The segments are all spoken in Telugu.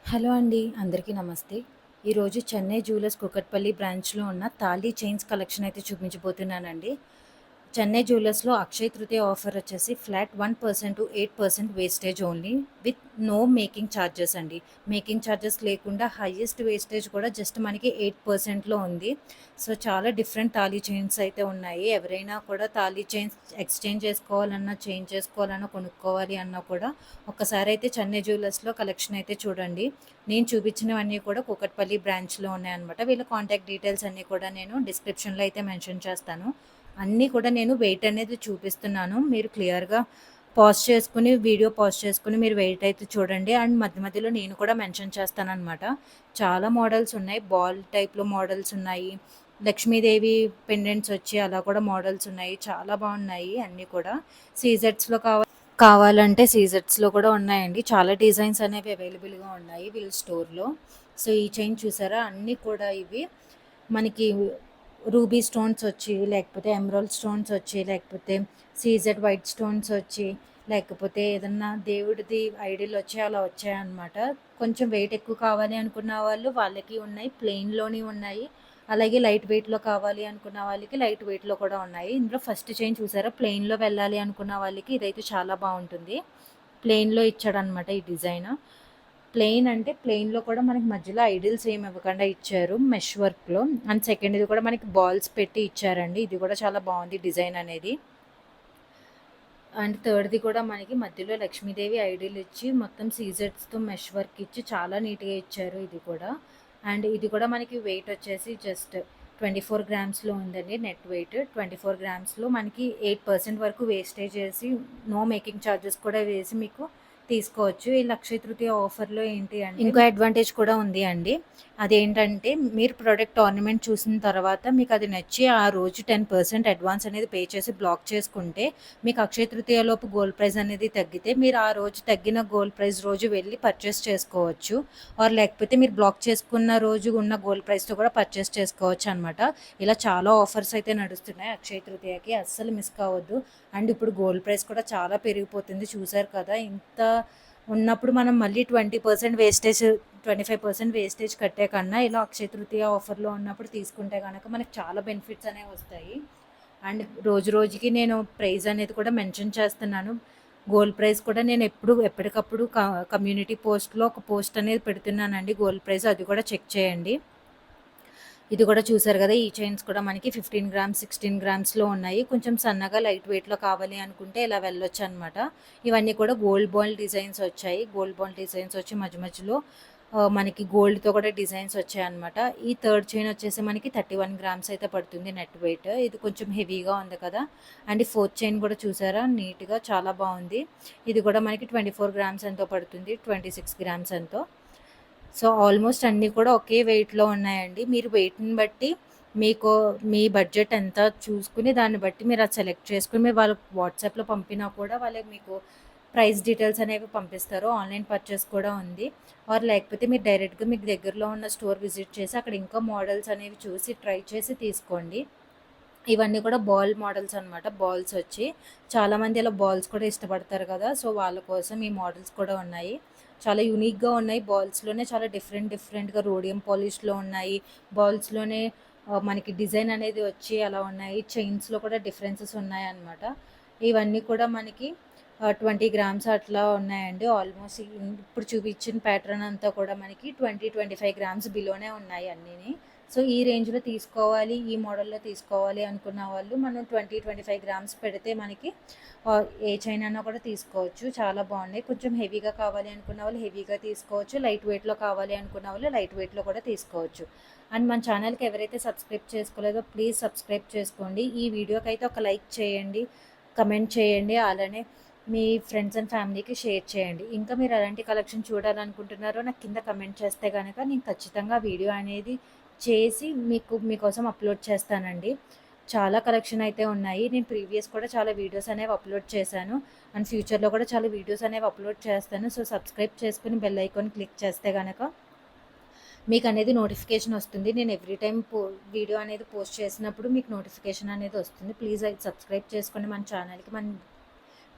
హలో అండి. అందరికీ నమస్తే. ఈరోజు చెన్నై జ్యువెలర్స్ కూకట్పల్లి బ్రాంచ్‌లో ఉన్న తాళి చైన్స్ కలెక్షన్ అయితే చూపించబోతున్నానండి. చెన్నై జ్యువెలర్స్‌లో అక్షయ తృతీయ ఆఫర్ వచ్చేసి flat 1% to 8% wastage only with no making charges అండి. మేకింగ్ ఛార్జెస్ లేకుండా హైయెస్ట్ వేస్టేజ్ కూడా జస్ట్ మనకి 8%లో ఉంది. సో, చాలా డిఫరెంట్ తాళి చైన్స్ అయితే ఉన్నాయి. ఎవరైనా కూడా తాళి చైన్స్ ఎక్స్‌చేంజ్ చేసుకోవాలన్నా, చేంజ్ చేసుకోవాలన్నా, కొనుక్కోవాలి అన్నా కూడా ఒక్కసారి అయితే చెన్నై జ్యువెలర్స్‌లో కలెక్షన్ అయితే చూడండి. నేను చూపించినవన్నీ కూడా కూకట్పల్లి బ్రాంచ్‌లో ఉన్నాయన్నమాట. వీళ్ళ కాంటాక్ట్ డీటెయిల్స్ అన్నీ కూడా నేను డిస్క్రిప్షన్‌లో అయితే మెన్షన్ చేస్తాను. అన్నీ కూడా నేను వెయిట్ అనేది చూపిస్తున్నాను. మీరు క్లియర్‌గా వీడియో పాజ్ చేసుకొని మీరు వెయిట్ అయితే చూడండి. అండ్ మధ్య మధ్యలో నేను కూడా మెన్షన్ చేస్తాననమాట. చాలా మోడల్స్ ఉన్నాయి. బాల్ టైప్‌లో మోడల్స్ ఉన్నాయి. లక్ష్మీదేవి పెండెంట్స్ వచ్చి అలా కూడా మోడల్స్ ఉన్నాయి. చాలా బాగున్నాయి అన్నీ కూడా. సీజెట్స్‌లో కావాలంటే సీజెట్స్‌లో కూడా ఉన్నాయండి. చాలా డిజైన్స్ అనేవి అవైలబుల్‌గా ఉన్నాయి వీళ్ళ స్టోర్‌లో. సో, ఈ చైన్ చూసారా? అన్నీ కూడా ఇవి మనకి రూబీ స్టోన్స్ వచ్చి, లేకపోతే ఎమరాల్డ్ స్టోన్స్ వచ్చి, లేకపోతే సీజెడ్ వైట్ స్టోన్స్ వచ్చి, లేకపోతే ఏదన్నా దేవుడిది ఐడిల్ వచ్చి అలా వచ్చాయన్నమాట. కొంచెం వెయిట్ ఎక్కువ కావాలి అనుకున్న వాళ్ళు వాళ్ళకి ఉన్నాయి. ప్లెయిన్‌లోని ఉన్నాయి. అలాగే లైట్ వెయిట్‌లో కావాలి అనుకున్న వాళ్ళకి లైట్ వెయిట్‌లో కూడా ఉన్నాయి. ఇందులో ఫస్ట్ చైన్ చూసారా? ప్లెయిన్‌లో వెళ్ళాలి అనుకున్న వాళ్ళకి ఇదైతే చాలా బాగుంటుంది. ప్లెయిన్‌లో ఇచ్చాడనమాట ఈ డిజైన్. ప్లెయిన్ అంటే ప్లెయిన్‌లో కూడా మనకి మధ్యలో ఐడిల్స్ ఏమి ఇవ్వకుండా ఇచ్చారు మెష్ వర్క్‌లో. అండ్ సెకండ్‌ది కూడా మనకి బాల్స్ పెట్టి ఇచ్చారండి. ఇది కూడా చాలా బాగుంది డిజైన్ అనేది. అండ్ థర్డ్‌ది కూడా మనకి మధ్యలో లక్ష్మీదేవి ఐడిల్ ఇచ్చి మొత్తం సీజెడ్స్‌తో మెష్ వర్క్ ఇచ్చి చాలా నీట్‌గా ఇచ్చారు ఇది కూడా. అండ్ ఇది కూడా మనకి వెయిట్ వచ్చేసి జస్ట్ 24 గ్రామ్స్‌లో ఉందండి నెట్ వెయిట్. 24 గ్రామ్స్‌లో మనకి 8% వరకు వేస్టేజ్ వేసి నో మేకింగ్ ఛార్జెస్ కూడా వేసి మీకు తీసుకోవచ్చు. ఈ అక్షయ తృతీయ ఆఫర్‌లో ఏంటి అంటే ఇంకో అడ్వాంటేజ్ కూడా ఉంది అండి. అదేంటంటే మీరు ప్రొడక్ట్ ఆర్నమెంట్ చూసిన తర్వాత మీకు అది నచ్చి ఆ రోజు 10% అడ్వాన్స్ అనేది పే చేసి బ్లాక్ చేసుకుంటే మీకు అక్షయ తృతీయలోపు గోల్డ్ ప్రైస్ అనేది తగ్గితే మీరు ఆ రోజు తగ్గిన గోల్డ్ ప్రైస్ రోజు వెళ్ళి పర్చేస్ చేసుకోవచ్చు. ఆర్ లేకపోతే మీరు బ్లాక్ చేసుకున్న రోజు ఉన్న గోల్డ్ ప్రైస్‌తో కూడా పర్చేస్ చేసుకోవచ్చు అనమాట. ఇలా చాలా ఆఫర్స్ అయితే నడుస్తున్నాయి అక్షయ తృతీయకి. అస్సలు మిస్ కావద్దు. అండ్ ఇప్పుడు గోల్డ్ ప్రైస్ కూడా చాలా పెరిగిపోతుంది చూసారు కదా! ఇంత ఉన్నప్పుడు మనం మళ్ళీ 20% వేస్టేజ్ 25% వేస్టేజ్ కట్టే కన్నా ఇలా అక్షయ తృతీయ ఆఫర్‌లో ఉన్నప్పుడు తీసుకుంటే గనక మనకు చాలా బెనిఫిట్స్ అనేవి వస్తాయి. అండ్ రోజు రోజుకి నేను ప్రైస్ అనేది కూడా మెన్షన్ చేస్తున్నాను. గోల్డ్ ప్రైస్ కూడా నేను ఎప్పటికప్పుడు కమ్యూనిటీ పోస్ట్‌లో ఒక పోస్ట్ అనేది పెడుతున్నానండి గోల్డ్ ప్రైస్. అది కూడా చెక్ చేయండి. ఇది కూడా చూసారు కదా! ఈ చైన్స్ కూడా మనకి 15 గ్రామ్స్, 16 గ్రామ్స్‌లో ఉన్నాయి. కొంచెం సన్నగా లైట్ వెయిట్‌లో కావాలి అనుకుంటే ఇలా వెళ్ళొచ్చనమాట. ఇవన్నీ కూడా గోల్డ్ బాల్ డిజైన్స్ వచ్చాయి. గోల్డ్ బాల్ డిజైన్స్ వచ్చి మధ్య మధ్యలో మనకి గోల్డ్‌తో కూడా డిజైన్స్ వచ్చాయన్నమాట. ఈ థర్డ్ చైన్ వచ్చేసి మనకి 31 గ్రామ్స్ అయితే పడుతుంది నెట్ వెయిట్. ఇది కొంచెం హెవీగా ఉంది కదా! అండ్ ఈ ఫోర్త్ చైన్ కూడా చూసారా? నీట్‌గా చాలా బాగుంది. ఇది కూడా మనకి 24 గ్రామ్స్ ఎంతో పడుతుంది. 26 గ్రామ్స్ ఎంతో. సో, ఆల్మోస్ట్ అన్నీ కూడా ఒకే వెయిట్‌లో ఉన్నాయండి. మీరు వెయిట్‌ని బట్టి మీ బడ్జెట్ ఎంత చూసుకొని దాన్ని బట్టి మీరు అది సెలెక్ట్ చేసుకొని మీరు వాళ్ళకి వాట్సాప్‌లో పంపినా కూడా వాళ్ళకి మీకు ప్రైస్ డీటెయిల్స్ అనేవి పంపిస్తారు. ఆన్‌లైన్ పర్చేస్ కూడా ఉంది. ఆర్ లేకపోతే మీరు డైరెక్ట్‌గా మీకు దగ్గరలో ఉన్న స్టోర్ విజిట్ చేసి అక్కడ ఇంకా మోడల్స్ అనేవి చూసి ట్రై చేసి తీసుకోండి. ఇవన్నీ కూడా బాల్ మోడల్స్ అనమాట. బాల్స్ వచ్చి చాలామంది ఇలా బాల్స్ కూడా ఇష్టపడతారు కదా! సో, వాళ్ళ కోసం ఈ మోడల్స్ కూడా ఉన్నాయి. చాలా యూనిక్‌గా ఉన్నాయి. బాల్స్‌లోనే చాలా డిఫరెంట్‌గా రోడియం పాలిష్‌లో ఉన్నాయి. బాల్స్‌లోనే మనకి డిజైన్ అనేది వచ్చి అలా ఉన్నాయి. చైన్స్‌లో కూడా డిఫరెన్సెస్ ఉన్నాయన్నమాట. ఇవన్నీ కూడా మనకి 20 గ్రామ్స్ అట్లా ఉన్నాయండి. ఆల్మోస్ట్ ఇప్పుడు చూపించిన ప్యాటర్న్ అంతా కూడా మనకి 25 గ్రామ్స్ బిలోనే ఉన్నాయి అన్నీని. సో, ఈ రేంజ్‌లో తీసుకోవాలి, ఈ మోడల్‌లో తీసుకోవాలి అనుకున్న వాళ్ళు మనం 25 గ్రామ్స్ పెడితే మనకి ఏ చైన్ అన్నా కూడా తీసుకోవచ్చు. చాలా బాగున్నాయి. కొంచెం హెవీగా కావాలి అనుకున్న వాళ్ళు హెవీగా తీసుకోవచ్చు. లైట్ వెయిట్‌లో కావాలి అనుకున్న వాళ్ళు లైట్ వెయిట్‌లో కూడా తీసుకోవచ్చు. అండ్ మన ఛానల్‌కి ఎవరైతే సబ్స్క్రైబ్ చేసుకోలేదో ప్లీజ్ సబ్స్క్రైబ్ చేసుకోండి. ఈ వీడియోకైతే ఒక లైక్ చేయండి, కమెంట్ చేయండి. అలానే మీ ఫ్రెండ్స్ అండ్ ఫ్యామిలీకి షేర్ చేయండి. ఇంకా మీరు ఎలాంటి కలెక్షన్ చూడాలనుకుంటున్నారో నాకు కింద కమెంట్ చేస్తే గనక నేను ఖచ్చితంగా వీడియో అనేది చేసి మీకోసం అప్లోడ్ చేస్తానండి. చాలా కలెక్షన్ అయితే ఉన్నాయి. నేను ప్రీవియస్ కూడా చాలా వీడియోస్ అనేవి అప్లోడ్ చేశాను. అండ్ ఫ్యూచర్‌లో కూడా చాలా వీడియోస్ అనేవి అప్లోడ్ చేస్తాను. సో, సబ్స్క్రైబ్ చేసుకొని బెల్ ఐకాన్ క్లిక్ చేస్తే గనక మీకనేది నోటిఫికేషన్ వస్తుంది. నేను ఎవ్రీ టైమ్ వీడియో అనేది పోస్ట్ చేసినప్పుడు మీకు నోటిఫికేషన్ అనేది వస్తుంది. ప్లీజ్ సబ్స్క్రైబ్ చేసుకోండి మన ఛానల్‌కి. మన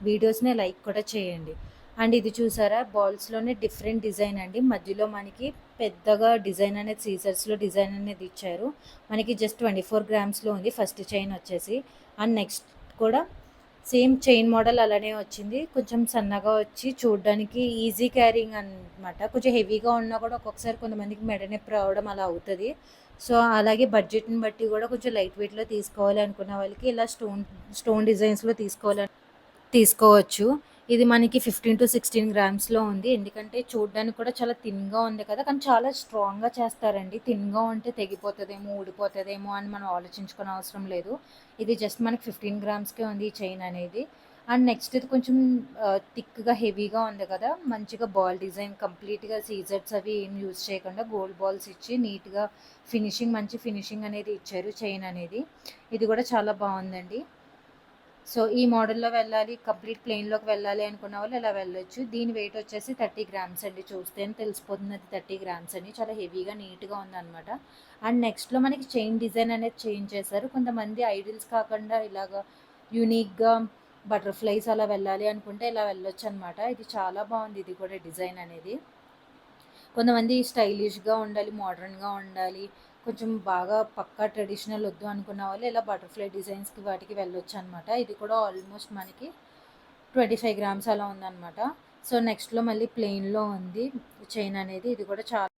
వీడియోస్‌ని లైక్ కూడా చేయండి. అండ్ ఇది చూసారా బాల్స్‌లోనే డిఫరెంట్ డిజైన్ అండి. మధ్యలో మనకి పెద్దగా డిజైన్ అనేది సీజర్స్‌లో డిజైన్ అనేది ఇచ్చారు. మనకి జస్ట్ 24 గ్రామ్స్‌లో ఉంది ఫస్ట్ చైన్ వచ్చేసి. అండ్ నెక్స్ట్ కూడా సేమ్ చైన్ మోడల్ అలానే వచ్చింది. కొంచెం సన్నగా వచ్చి చూడ్డానికి ఈజీ క్యారింగ్ అనమాట. కొంచెం హెవీగా ఉన్నా కూడా ఒక్కొక్కసారి కొంతమందికి మెడ నొప్పి రావడం అలా అవుతది. సో, అలాగే బడ్జెట్‌ని బట్టి కూడా కొంచెం లైట్ వెయిట్‌లో తీసుకోవాలి అనుకున్న వాళ్ళకి ఇలా స్టోన్ డిజైన్స్‌లో తీసుకోవచ్చు. ఇది మనకి 15-16 గ్రామ్స్‌లో ఉంది. ఎందుకంటే చూడ్డానికి కూడా చాలా థిన్‌గా ఉంది కదా! కానీ చాలా స్ట్రాంగ్‌గా చేస్తారండి. థిన్‌గా ఉంటే తెగిపోతదేమో, ఊడిపోతదేమో అని మనం ఆలోచించుకోని అవసరం లేదు. ఇది జస్ట్ మనకి 15 గ్రామ్స్‌కే ఉంది ఈ చైన్ అనేది. అండ్ నెక్స్ట్ ఇది కొంచెం థిక్‌గా, హెవీగా ఉంది కదా! మంచిగా బాల్ డిజైన్ కంప్లీట్‌గా సీజర్స్ అవి ఏం యూజ్ చేయకుండా గోల్డ్ బాల్స్ ఇచ్చి నీట్‌గా మంచి ఫినిషింగ్ అనేది ఇచ్చారు చైన్ అనేది. ఇది కూడా చాలా బావుందండి. సో, ఈ మోడల్‌లో వెళ్ళాలి, కంప్లీట్ ప్లెయిన్‌లోకి వెళ్ళాలి అనుకున్న వాళ్ళు ఇలా వెళ్ళొచ్చు. దీని వెయిట్ వచ్చేసి 30 గ్రామ్స్ అండి. చూస్తేనే తెలిసిపోతుంది అది 30 గ్రామ్స్ అని. చాలా హెవీగా, నీట్‌గా ఉందనమాట. అండ్ నెక్స్ట్‌లో మనకి చైన్ డిజైన్ అనేది చేంజ్ చేశారు. కొంతమంది ఐడిల్స్ కాకుండా ఇలాగా యూనిక్‌గా బటర్‌ఫ్లైస్ అలా వెళ్ళాలి అనుకుంటే ఇలా వెళ్ళొచ్చనమాట. ఇది చాలా బావుంది ఇది కూడా డిజైన్ అనేది. కొంతమంది స్టైలిష్‌గా ఉండాలి, మోడర్న్‌గా ఉండాలి, కొంచెం బాగా పక్కా ట్రెడిషనల్ వద్దు అనుకున్న వాళ్ళు ఇలా బటర్‌ఫ్లై డిజైన్స్‌కి వాటికి వెళ్ళొచ్చనమాట. ఇది కూడా ఆల్మోస్ట్ మనకి 25 గ్రామ్స్ అలా ఉందనమాట. సో, నెక్స్ట్‌లో మళ్ళీ ప్లెయిన్‌లో ఉంది చైన్ అనేది. ఇది కూడా చాలా